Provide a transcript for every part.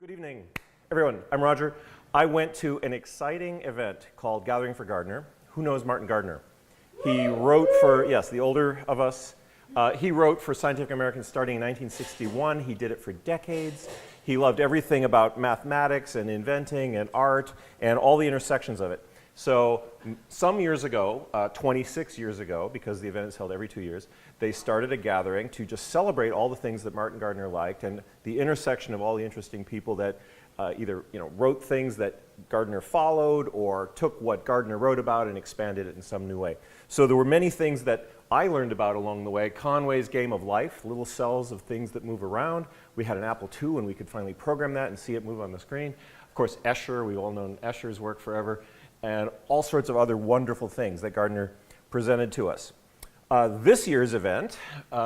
Good evening, everyone. I'm Roger. I went to an exciting event called Gathering for Gardner. Who knows Martin Gardner? He wrote for, yes, the older of us. He wrote for Scientific American starting in 1961. He did it for decades. He loved everything about mathematics and inventing and art and all the intersections of it. So some years ago, 26 years ago, because the event is held every 2 years, they started a gathering to just celebrate all the things that Martin Gardner liked and the intersection of all the interesting people that either wrote things that Gardner followed or took what Gardner wrote about and expanded it in some new way. So there were many things that I learned about along the way. Conway's Game of Life, little cells of things that move around. We had an Apple II and we could finally program that and see it move on the screen. Of course, Escher, we've all known Escher's work forever, and all sorts of other wonderful things that Gardner presented to us. This year's event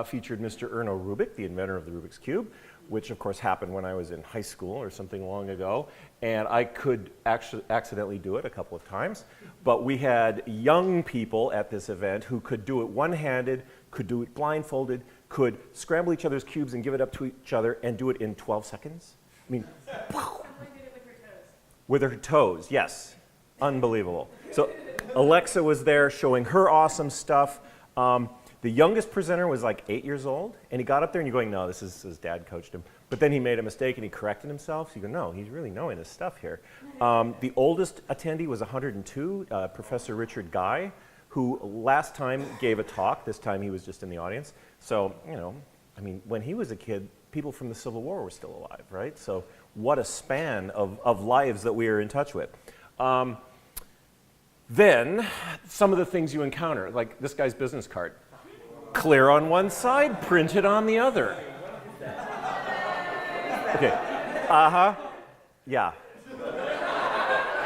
featured Mr. Erno Rubik, the inventor of the Rubik's Cube, which of course happened when I was in high school or something long ago, and I could actually accidentally do it a couple of times. But we had young people at this event who could do it one-handed, could do it blindfolded, could scramble each other's cubes and give it up to each other and do it in 12 seconds. I mean, with her toes, yes. Unbelievable. So Alexa was there showing her awesome stuff. The youngest presenter was like 8 years old, and he got up there and you're going, no, this is his dad coached him. But then he made a mistake and he corrected himself. So you go, no, he's really knowing his stuff here. The oldest attendee was 102, Professor Richard Guy, who last time gave a talk. This time he was just in the audience. So, I mean, when he was a kid, people from the Civil War were still alive, right? So what a span of lives that we are in touch with. Then, some of the things you encounter, like this guy's business card. Clear on one side, printed on the other. Okay, yeah.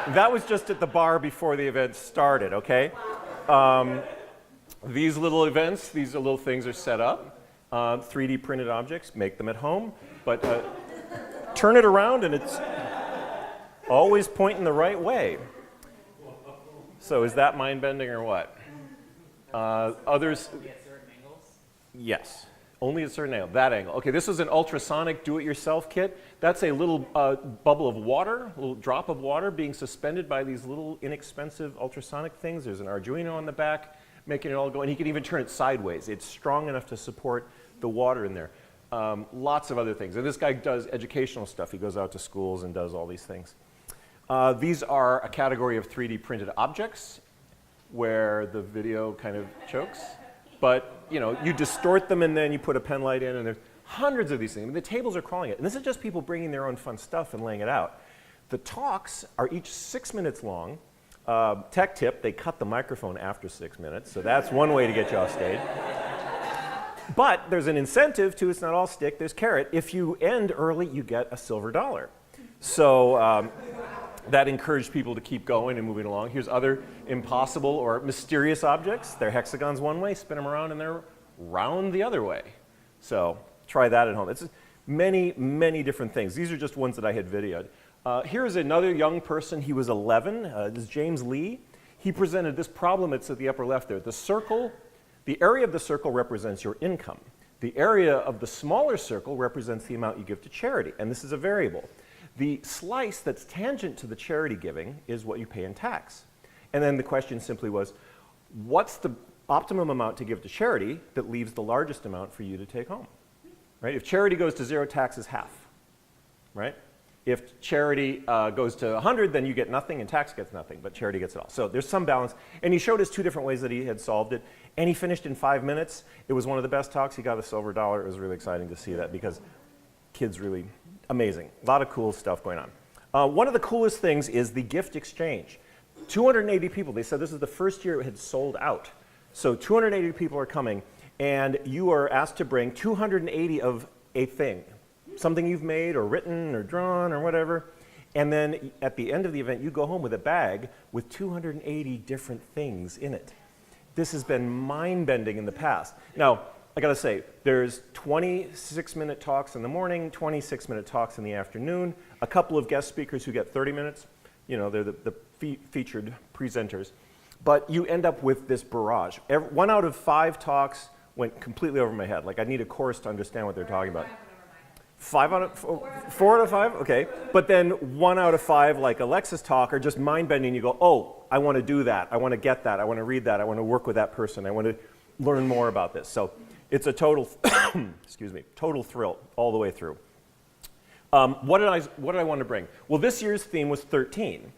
That was just at the bar before the event started, okay? These little events, these little things are set up. 3D printed objects, make them at home, but turn it around and it's always pointing the right way. So is that mind-bending or what? Others? Only at certain angles? Yes, only at a certain angle, that angle. Okay, this is an ultrasonic do-it-yourself kit. That's a little bubble of water, a little drop of water being suspended by these little inexpensive ultrasonic things. There's an Arduino on the back making it all go, and he can even turn it sideways. It's strong enough to support the water in there. Lots of other things. And this guy does educational stuff. He goes out to schools and does all these things. These are a category of 3D printed objects where the video kind of chokes. But, you distort them and then you put a pen light in and there's hundreds of these things. I mean, the tables are crawling it. And this is just people bringing their own fun stuff and laying it out. The talks are each 6 minutes long. Tech tip, they cut the microphone after 6 minutes. So that's one way to get you off stage. But there's an incentive too. It's not all stick. There's carrot. If you end early, you get a silver dollar. So that encouraged people to keep going and moving along. Here's other impossible or mysterious objects. They're hexagons one way, spin them around, and they're round the other way. So try that at home. It's many, many different things. These are just ones that I had videoed. Here's another young person. He was 11. This is James Lee. He presented this problem. It's at the upper left there. The circle, the area of the circle represents your income. The area of the smaller circle represents the amount you give to charity, and this is a variable. The slice that's tangent to the charity giving is what you pay in tax. And then the question simply was, what's the optimum amount to give to charity that leaves the largest amount for you to take home? Right? If charity goes to 0, tax is half. Right? If charity goes to 100, then you get nothing and tax gets nothing, but charity gets it all. So there's some balance. And he showed us 2 different ways that he had solved it. And he finished in 5 minutes. It was one of the best talks. He got a silver dollar. It was really exciting to see that because kids really amazing. A lot of cool stuff going on. One of the coolest things is the gift exchange. 280 people. They said this is the first year it had sold out. So 280 people are coming, and you are asked to bring 280 of a thing. Something you've made or written or drawn or whatever. And then at the end of the event, you go home with a bag with 280 different things in it. This has been mind-bending in the past. Now, I gotta say, there's 26-minute talks in the morning, 26-minute talks in the afternoon, a couple of guest speakers who get 30 minutes. They're the featured presenters. But you end up with this barrage. 1 out of 5 talks went completely over my head. Like I need a course to understand what they're talking about. 4 out of 5? Okay. But then 1 out of 5, like Alexa's talk, are just mind-bending. You go, oh, I want to do that. I want to get that. I want to read that. I want to work with that person. I want to learn more about this. So it's a total, excuse me, total thrill all the way through. What did I want to bring? Well, this year's theme was 13,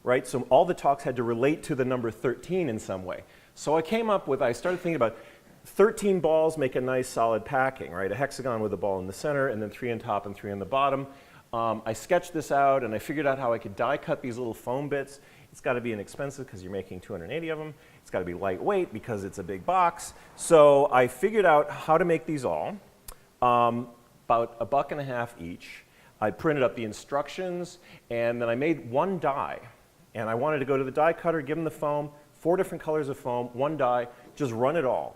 right? So all the talks had to relate to the number 13 in some way. So I started thinking about 13 balls make a nice solid packing, right? A hexagon with a ball in the center, and then 3 on top and 3 on the bottom. I sketched this out, and I figured out how I could die cut these little foam bits. It's got to be inexpensive because you're making 280 of them. It's got to be lightweight because it's a big box. So I figured out how to make these all, about $1.50 each. I printed up the instructions, and then I made 1 die. And I wanted to go to the die cutter, give them the foam, 4 different colors of foam, 1 die, just run it all.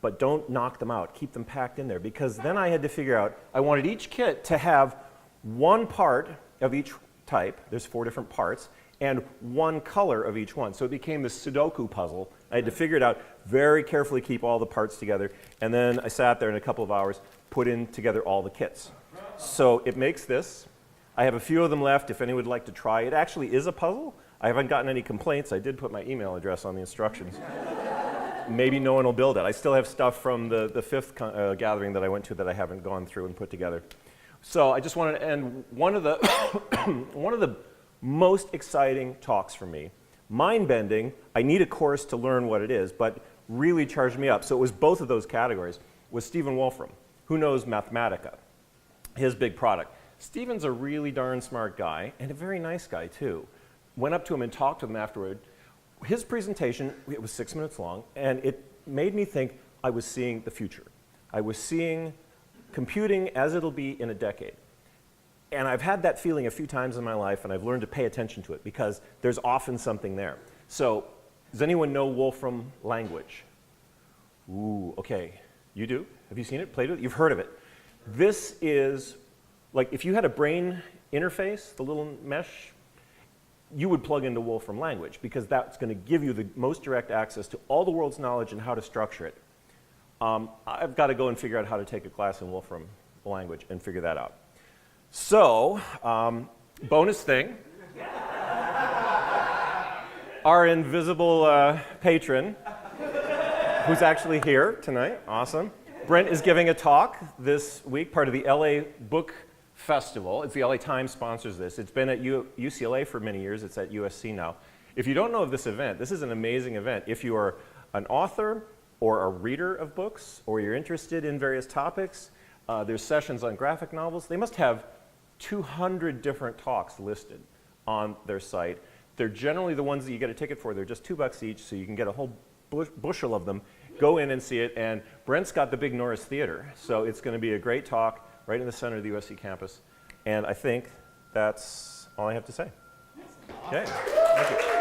But don't knock them out. Keep them packed in there, because then I had to figure out, I wanted each kit to have 1 part of each type. There's 4 different parts, and 1 color of each one. So it became this Sudoku puzzle. I had to figure it out, very carefully keep all the parts together, and then I sat there in a couple of hours, put in together all the kits. So it makes this. I have a few of them left if anyone would like to try. It actually is a puzzle. I haven't gotten any complaints. I did put my email address on the instructions. Maybe no one will build it. I still have stuff from the 5th gathering that I went to that I haven't gone through and put together. So I just wanted to end one of the one of the most exciting talks for me. Mind-bending, I need a course to learn what it is, but really charged me up. So it was both of those categories, was Stephen Wolfram, who knows Mathematica, his big product. Stephen's a really darn smart guy, and a very nice guy, too. Went up to him and talked to him afterward. His presentation, it was 6 minutes long, and it made me think I was seeing the future. I was seeing computing as it'll be in a decade. And I've had that feeling a few times in my life, and I've learned to pay attention to it, because there's often something there. So, does anyone know Wolfram language? Ooh, okay. You do? Have you seen it, played with it? You've heard of it. This is, like, if you had a brain interface, the little mesh, you would plug into Wolfram language, because that's going to give you the most direct access to all the world's knowledge and how to structure it. I've got to go and figure out how to take a class in Wolfram language and figure that out. So, bonus thing. Our invisible patron, who's actually here tonight, awesome. Brent is giving a talk this week, part of the LA Book Festival. It's the LA Times sponsors this. It's been at UCLA for many years. It's at USC now. If you don't know of this event, this is an amazing event. If you are an author or a reader of books, or you're interested in various topics, there's sessions on graphic novels. They must have 200 different talks listed on their site. They're generally the ones that you get a ticket for. They're just $2 each, so you can get a whole bushel of them. Go in and see it. And Brent's got the big Norris Theater, so it's going to be a great talk right in the center of the USC campus. And I think that's all I have to say. Okay, thank you.